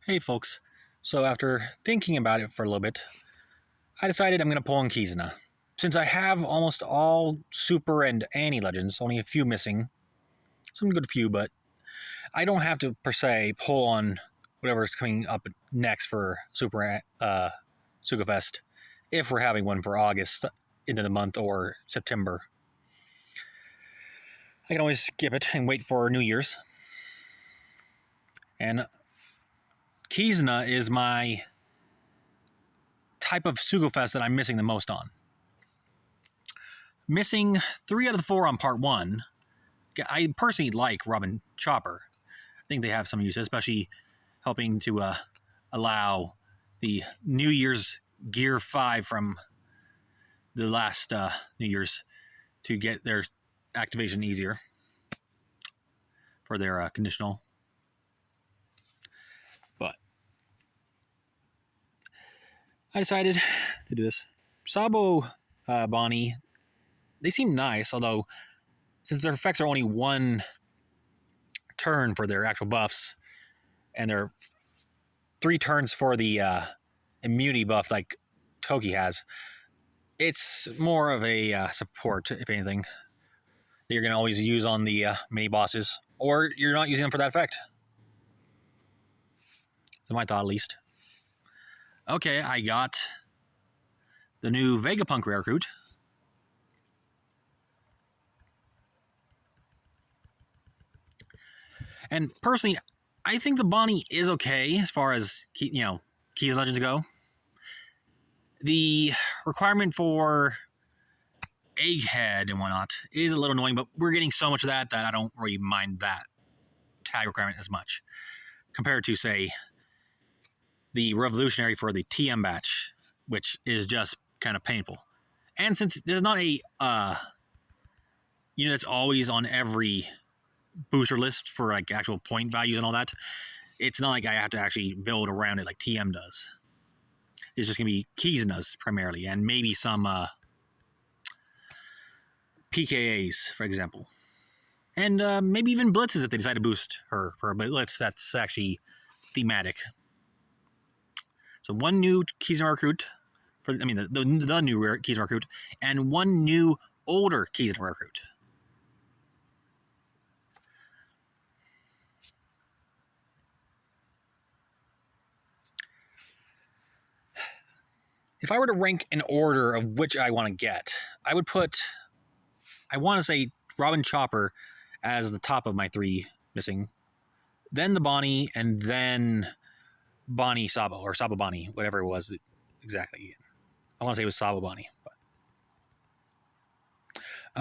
Hey folks, so after thinking about it for a little bit, I decided I'm going to pull on Kizuna. Since I have almost all Super and Annie Legends, only a few missing, some good few, but I don't have to per se pull on whatever's coming up next for Super Sugofest, if we're having one for August into the month or September. I can always skip it and wait for New Year's. And Kizuna is my type of Sugofest that I'm missing the most on. Missing 3 out of the 4 on part 1. I personally like Robin Chopper. I think they have some use, especially helping to allow the New Year's Gear 5 from the last New Year's to get their activation easier for their conditional. But I decided to do this. Sabo Bonney, they seem nice, although since their effects are only one turn for their actual buffs, and they're 3 turns for the immunity buff like Toki has, it's more of a support, if anything, that you're going to always use on the mini bosses, or you're not using them for that effect. That's my thought, at least. Okay, I got the new Vegapunk rare recruit. And personally, I think the Bonney is okay as far as, Keys Legends go. The requirement for Egghead and whatnot is a little annoying, but we're getting so much of that I don't really mind that tag requirement as much compared to, say, the Revolutionary for the TM batch, which is just kind of painful. And since there's not a unit that's always on every booster list for like actual point values and all that, it's not like I have to actually build around it like TM does. It's just going to be Kizuna's primarily, and maybe some PKAs, for example. And maybe even Blitzes if they decide to boost her for a Blitz. That's thematic. So one new Kizuna recruit, the new Kizuna recruit, and one new older Kizuna recruit. If I were to rank an order of which I want to get, I would put, I want to say Robin Chopper as the top of my 3 missing, then the Bonney, and then Bonney Sabo, or Sabo Bonney, whatever it was exactly. I want to say it was Sabo Bonney. But.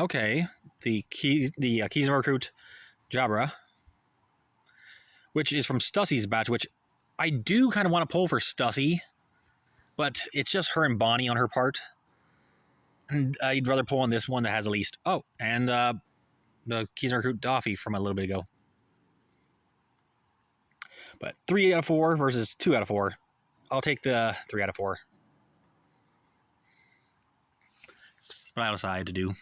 Okay, the Kizuna recruit Jabra, which is from Stussie's batch, which I do kind of want to pull for Stussie, but it's just her and Bonney on her part. And I'd rather pull on this one that has at least... Oh, and the Kizuna recruit Daffy from a little bit ago. But 3 out of 4 versus 2 out of 4. I'll take the 3 out of 4. That's what I decided to do.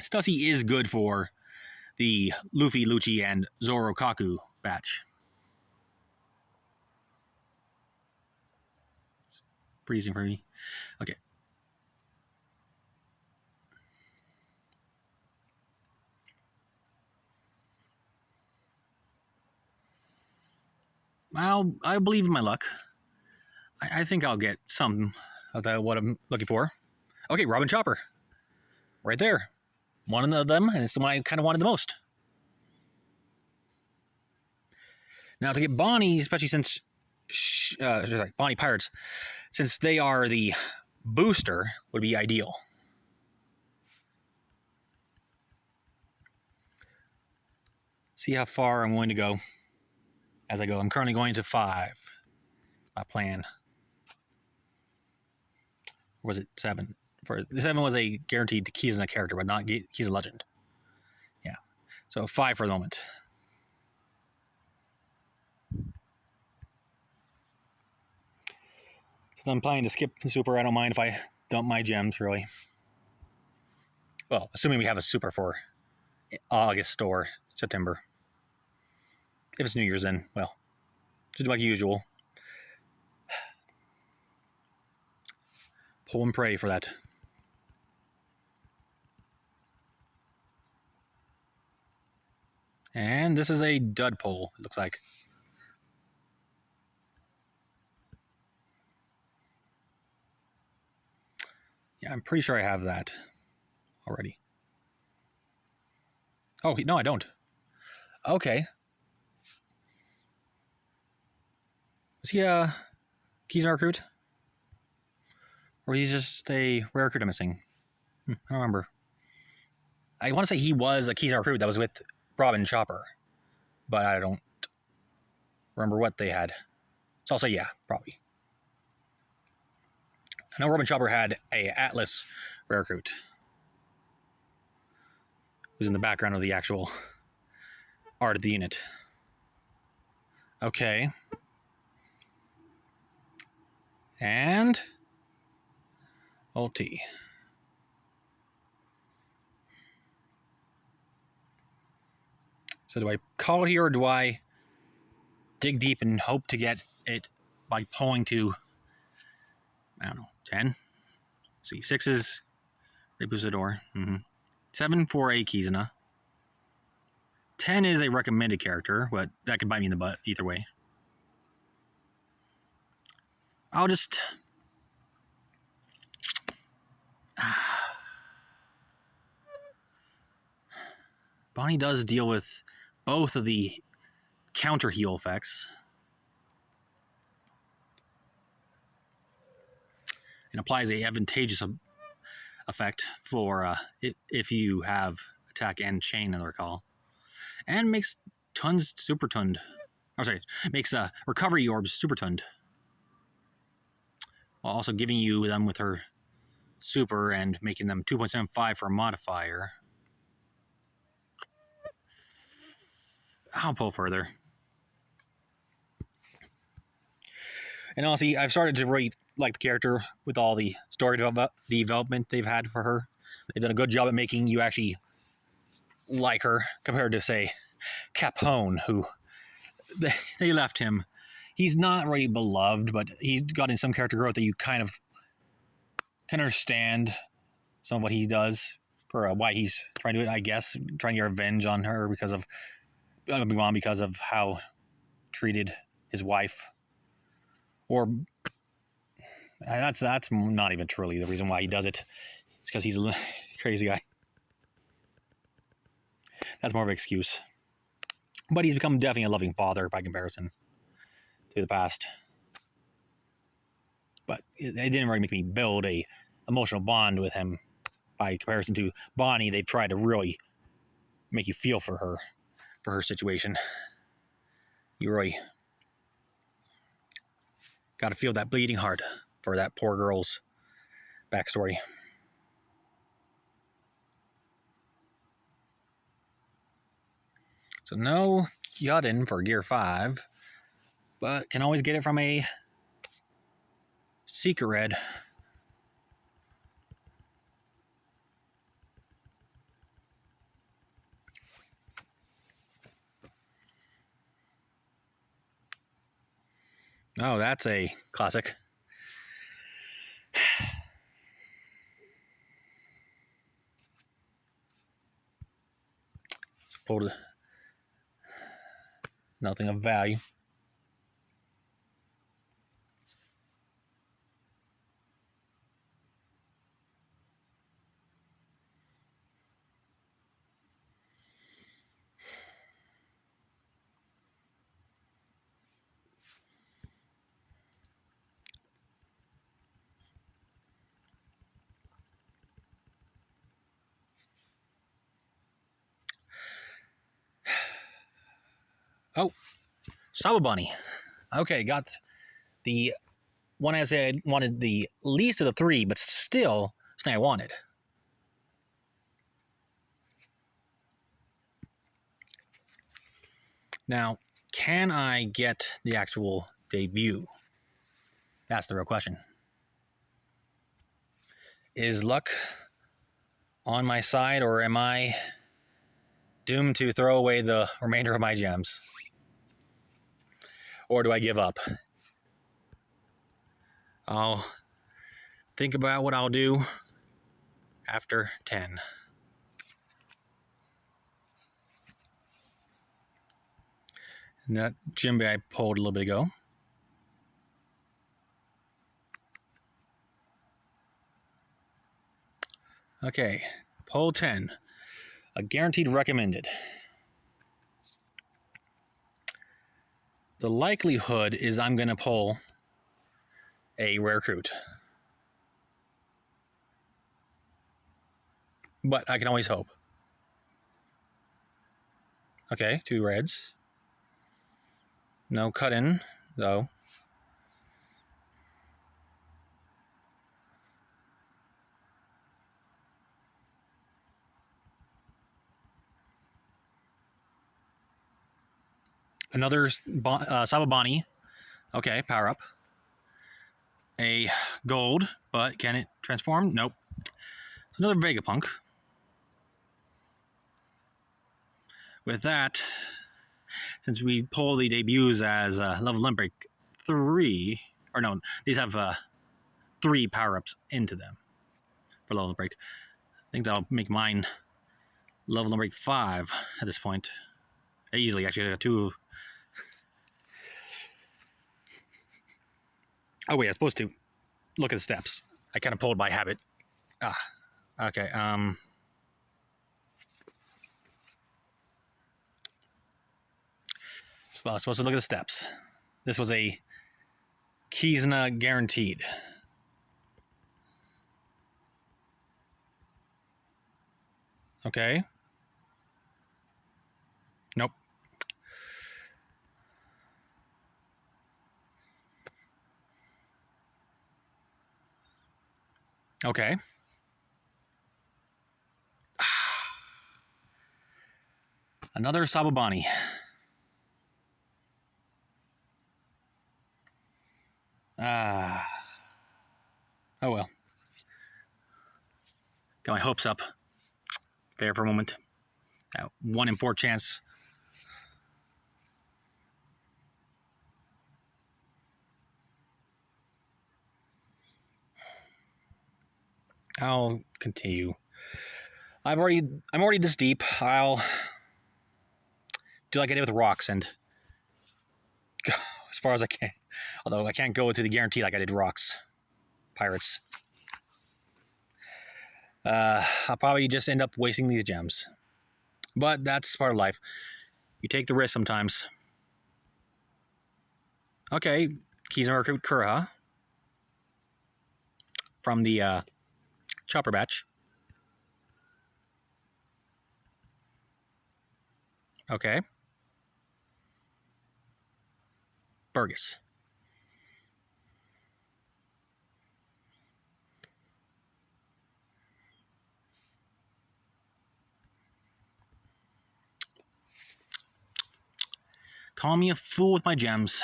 Stussie is good for the Luffy, Lucci, and Zoro Kaku batch. It's freezing for me. Okay. I believe in my luck. I think I'll get some of what I'm looking for. Okay, Robin Chopper. Right there. One of them, and it's the one I kind of wanted the most. Now, to get Bonney, especially since... Bonney Pirates, since they are the booster, would be ideal. See how far I'm going to go as I go. I'm currently going to 5. My plan. Or was it 7? For 7 was a guaranteed Kizuna character, but not Kizuna Legend. Yeah. So 5 for the moment. Since I'm planning to skip the Super, I don't mind if I dump my gems, really. Well, assuming we have a Super for August or September. If it's New Year's, then, well, just like usual. Pull and pray for that. And this is a dud pull, it looks like. Yeah, I'm pretty sure I have that already. Oh, no, I don't. Okay. Is he a Kizuna recruit? Or he's just a rare recruit I'm missing? I don't remember. I want to say he was a Kizuna recruit that was with Robin Chopper, but I don't remember what they had. So I'll say yeah, probably. I know Robin Chopper had a Atlas rare recruit, who's in the background of the actual art of the unit. Okay. And OT. So do I call it here, or do I dig deep and hope to get it by pulling to, I don't know, 10? Let's see, 6s, Reposador. 7 for a Kizuna. 10 is a recommended character, but that could bite me in the butt either way. I'll just... Bonney does deal with both of the counter heal effects. And applies a advantageous effect for if you have attack and chain, I recall. And makes tons super tunned. Oh, sorry, makes recovery orbs super tunned. While also giving you them with her super and making them 2.75 for a modifier. I'll pull further. And honestly, I've started to really like the character with all the story development they've had for her. They've done a good job at making you actually like her compared to, say, Capone, who they left him. He's not really beloved, but he's gotten some character growth that you kind of can understand some of what he does for why he's trying to do it, I guess, trying to get revenge on her because of how treated his wife. Or that's not even truly the reason why he does it. It's because he's a crazy guy. That's more of an excuse. But he's become definitely a loving father by comparison to the past. But it didn't really make me build a emotional bond with him by comparison to Bonney. They've tried to really make you feel for her situation. You really got to feel that bleeding heart for that poor girl's backstory. So no Kyuden for Gear 5, but can always get it from a Secret Red. Oh, that's a classic. Pulled nothing of value. Oh, Sabo Bonney. Okay, got the one I said wanted the least of the three, but still something I wanted. Now, can I get the actual debut? That's the real question. Is luck on my side, or am I doomed to throw away the remainder of my gems? or do I give up? I'll think about what I'll do after 10. And that djembe I pulled a little bit ago. Okay, pull 10. A guaranteed recommended. The likelihood is I'm going to pull a rare recruit. But I can always hope. Okay, 2 reds. No cut in, though. Another Sabo Bonney. Okay, power up. A gold, but can it transform? Nope. It's another Vegapunk. With that, since we pull the debuts as level Olympic 3, or no, these have 3 power-ups into them for level Olympic. I think that'll make mine level Olympic 5 at this point. Easily, actually, I got 2. Oh wait, I'm supposed to look at the steps. I kind of pulled by habit. Okay. So I was supposed to look at the steps. This was a Kizuna guaranteed. Okay. Nope. Okay. Another Sabobani. Oh well. Got my hopes up there for a moment. 1 in 4 chance. I'll continue. I'm already this deep. I'll do like I did with rocks and go as far as I can. Although I can't go to the guarantee like I did rocks. Pirates. I'll probably just end up wasting these gems. But that's part of life. You take the risk sometimes. Okay, Kizuna recruit Kura from the chopper batch. Okay. Burgess. Call me a fool with my gems,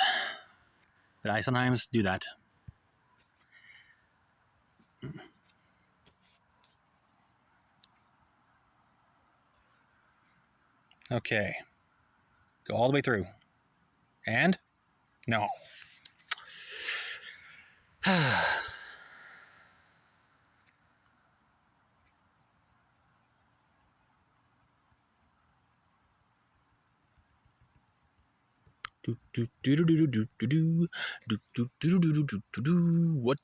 but I sometimes do that. Okay. Go all the way through. And? No. What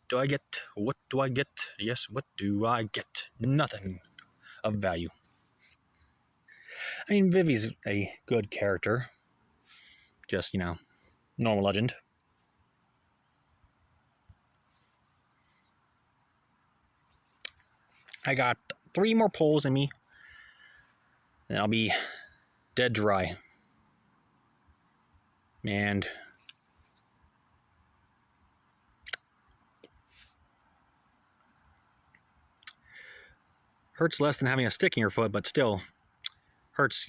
do I get? What do I get? Yes, what do I get? Nothing of value. I mean, Vivi's a good character. Just, normal legend. I got 3 more pulls in me, and I'll be dead dry. And hurts less than having a stick in your foot, but still hurts,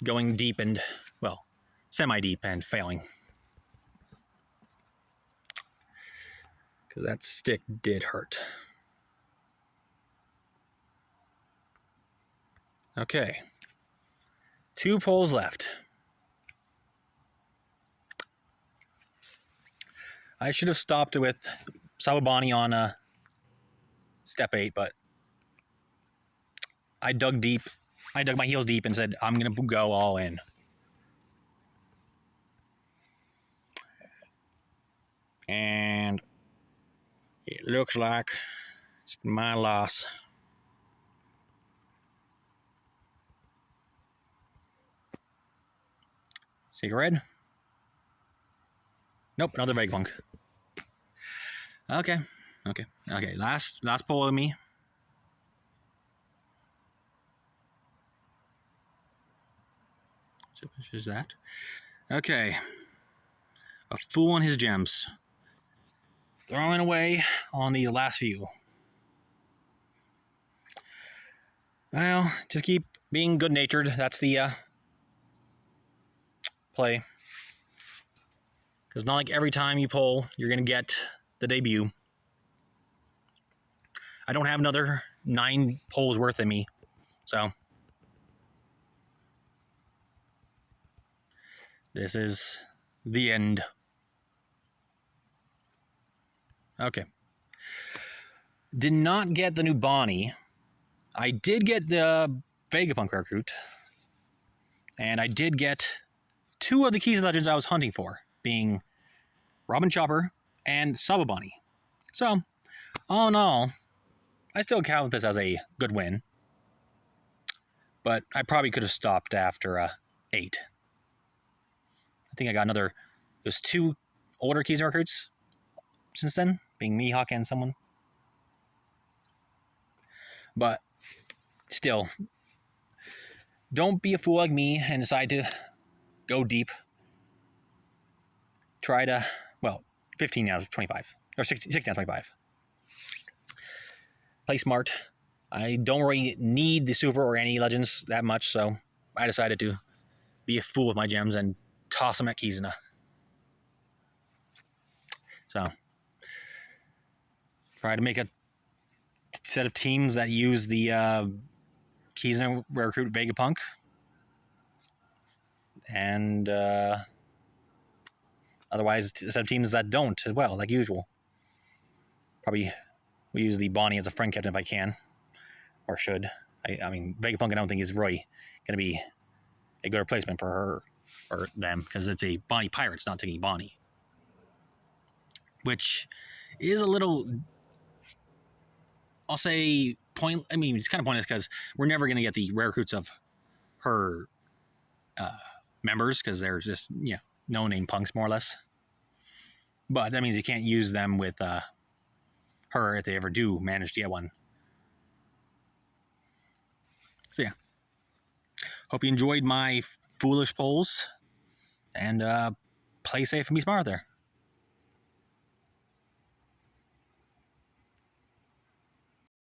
going deep and, well, semi-deep and failing. Because that stick did hurt. Okay. 2 pulls left. I should have stopped with Bonney on step 8, but I dug deep. I dug my heels deep and said, I'm going to go all in. And it looks like it's my loss. Cigarette? Nope, another Vegapunk. Okay. Last pull of me. So which is that? Okay. A fool on his gems. Throwing away on these last few. Well, just keep being good-natured. That's the play. Because not like every time you pull, you're going to get the debut. I don't have another 9 pulls worth in me. So, this is the end. Okay. Did not get the new Bonney. I did get the Vegapunk recruit. And I did get 2 of the Keys and Legends I was hunting for, being Robin Chopper and Bonney. So, all in all, I still count this as a good win. But I probably could have stopped after 8. I think I got another... There's 2 older Keys and recruits since then, being Mihawk and someone. But still, don't be a fool like me and decide to go deep. Try to, well, 15 out of 25. Or 16 out of 25. Play smart. I don't really need the Super or any Legends that much, so I decided to be a fool with my gems and toss them at Kizuna. So, try to make a set of teams that use the Kizuna recruit Vegapunk. And otherwise, a set of teams that don't as well, like usual. Probably we use the Bonney as a friend captain if I can. Or should. I mean, Vegapunk I don't think is really going to be a good replacement for her or them, because it's a Bonney pirate, it's not taking Bonney. Which is a little, I'll say, I mean, it's kind of pointless because we're never going to get the rare recruits of her members, because they're just, no-name punks, more or less. But that means you can't use them with her if they ever do manage to get one. So yeah. Hope you enjoyed my foolish polls. And play safe and be smart out there.